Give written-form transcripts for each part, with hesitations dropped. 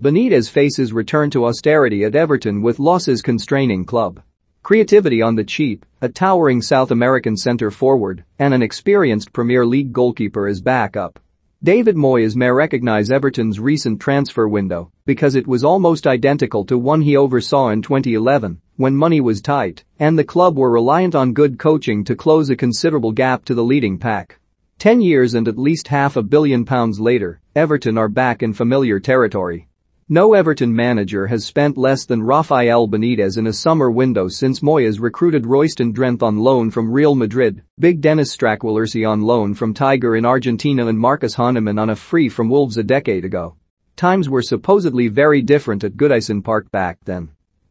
Benítez faces return to austerity at Everton with losses constraining club. Creativity on the cheap, a towering South American centre-forward, and an experienced Premier League goalkeeper as backup. David Moyes may recognize Everton's recent transfer window because it was almost identical to one he oversaw in 2011 when money was tight and the club were reliant on good coaching to close a considerable gap to the leading pack. 10 years and at least £500 million later, Everton are back in familiar territory. No Everton manager has spent less than Rafael Benítez in a summer window since Moyes recruited Royston Drenthe on loan from Real Madrid, Big Dennis Stracquilursi on loan from Tiger in Argentina and Marcus Hahnemann on a free from Wolves a decade ago. Times were supposedly very different at Goodison Park back then.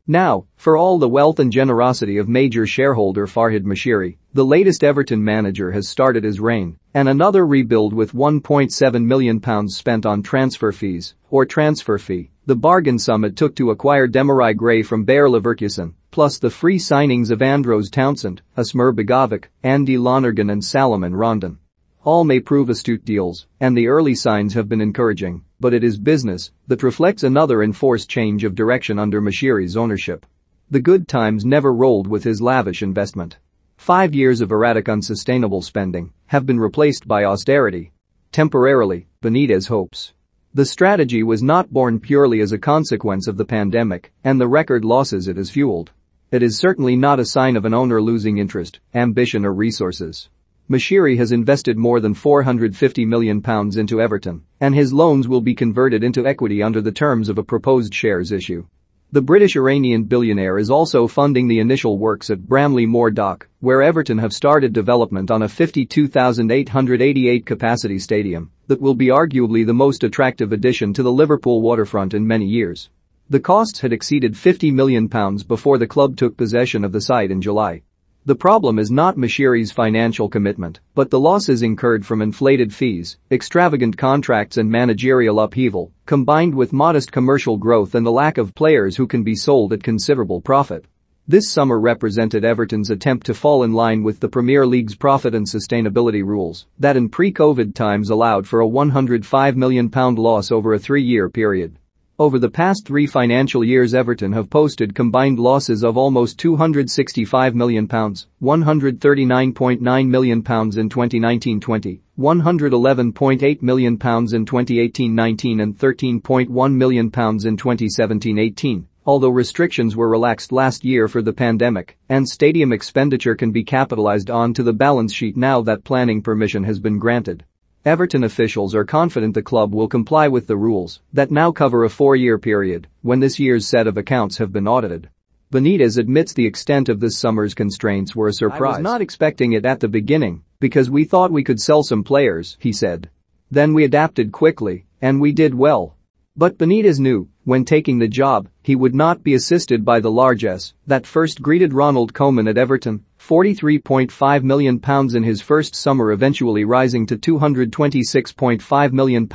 Now, for all the wealth and generosity of major shareholder Farhad Moshiri, the latest Everton manager has started his reign, and another rebuild with £1.7 million spent on transfer fees, or transfer fee, the bargain sum it took to acquire Demarai Gray from Bayer Leverkusen, plus the free signings of Andros Townsend, Asmir Begovic, Andy Lonergan and Salomon Rondon. All may prove astute deals, and the early signs have been encouraging, but it is business that reflects another enforced change of direction under Moshiri's ownership. The good times never rolled with his lavish investment. 5 years of erratic unsustainable spending have been replaced by austerity. Temporarily, Benítez hopes. The strategy was not born purely as a consequence of the pandemic and the record losses it has fueled. It is certainly not a sign of an owner losing interest, ambition or resources. Moshiri has invested more than £450 million into Everton, and his loans will be converted into equity under the terms of a proposed shares issue. The British-Iranian billionaire is also funding the initial works at Bramley Moor Dock, where Everton have started development on a 52,888 capacity stadium that will be arguably the most attractive addition to the Liverpool waterfront in many years. The costs had exceeded £50 million before the club took possession of the site in July. The problem is not Moshiri's financial commitment, but the losses incurred from inflated fees, extravagant contracts and managerial upheaval, combined with modest commercial growth and the lack of players who can be sold at considerable profit. This summer represented Everton's attempt to fall in line with the Premier League's profit and sustainability rules that in pre-COVID times allowed for a £105 million loss over a 3-year period. Over the past 3 financial years Everton have posted combined losses of almost £265 million, £139.9 million in 2019-20, £111.8 million in 2018-19 and £13.1 million in 2017-18, although restrictions were relaxed last year for the pandemic and stadium expenditure can be capitalized onto the balance sheet now that planning permission has been granted. Everton officials are confident the club will comply with the rules that now cover a 4-year period when this year's set of accounts have been audited. Benítez admits the extent of this summer's constraints were a surprise. "I was not expecting it at the beginning because we thought we could sell some players," he said. "Then we adapted quickly, and we did well." But Benítez knew, when taking the job, he would not be assisted by the largesse that first greeted Ronald Koeman at Everton, £43.5 million in his first summer eventually rising to £226.5 million,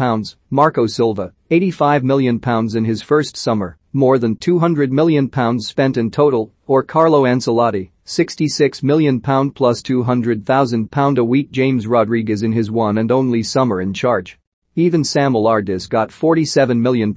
Marco Silva, £85 million in his first summer, more than £200 million spent in total, or Carlo Ancelotti, £66 million plus £200,000 a week James Rodriguez in his one and only summer in charge. Even Sam Allardyce got £47 million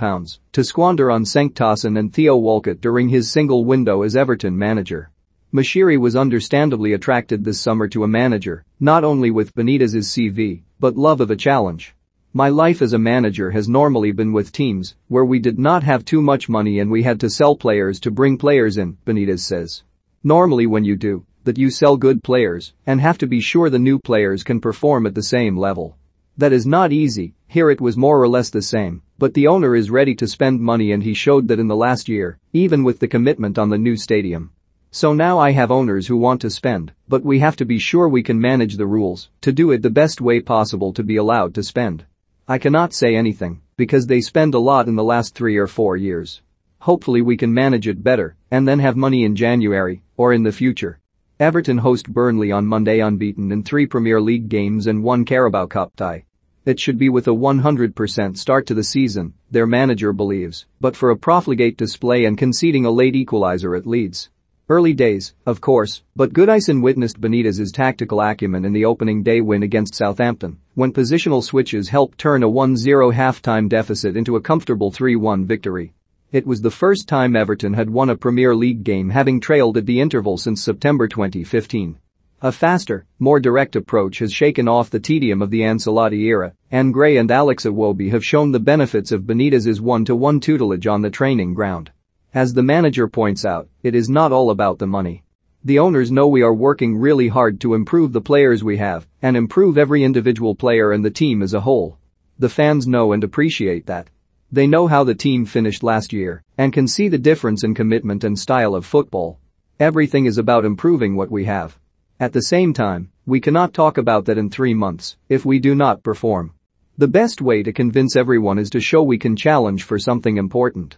to squander on Cenk and Theo Walcott during his single window as Everton manager. Moshiri was understandably attracted this summer to a manager, not only with Benítez's CV, but love of a challenge. "My life as a manager has normally been with teams where we did not have too much money and we had to sell players to bring players in," Benítez says. "Normally when you do that you sell good players and have to be sure the new players can perform at the same level. That is not easy. Here it was more or less the same, but the owner is ready to spend money and he showed that in the last year, even with the commitment on the new stadium. So now I have owners who want to spend, but we have to be sure we can manage the rules to do it the best way possible to be allowed to spend. I cannot say anything because they spend a lot in the last 3 or 4 years. Hopefully we can manage it better and then have money in January or in the future." Everton host Burnley on Monday unbeaten in 3 Premier League games and 1 Carabao Cup tie. It should be with a 100% start to the season, their manager believes, but for a profligate display and conceding a late equaliser at Leeds. Early days, of course, but Goodison witnessed Benítez's tactical acumen in the opening day win against Southampton, when positional switches helped turn a 1-0 half-time deficit into a comfortable 3-1 victory. It was the first time Everton had won a Premier League game, having trailed at the interval since September 2015. A faster, more direct approach has shaken off the tedium of the Ancelotti era, and Gray and Alex Iwobi have shown the benefits of Benítez's one-to-one tutelage on the training ground. As the manager points out, it is not all about the money. The owners know we are working really hard to improve the players we have and improve every individual player and the team as a whole. The fans know and appreciate that. They know how the team finished last year and can see the difference in commitment and style of football. Everything is about improving what we have. At the same time, we cannot talk about that in 3 months if we do not perform. The best way to convince everyone is to show we can challenge for something important.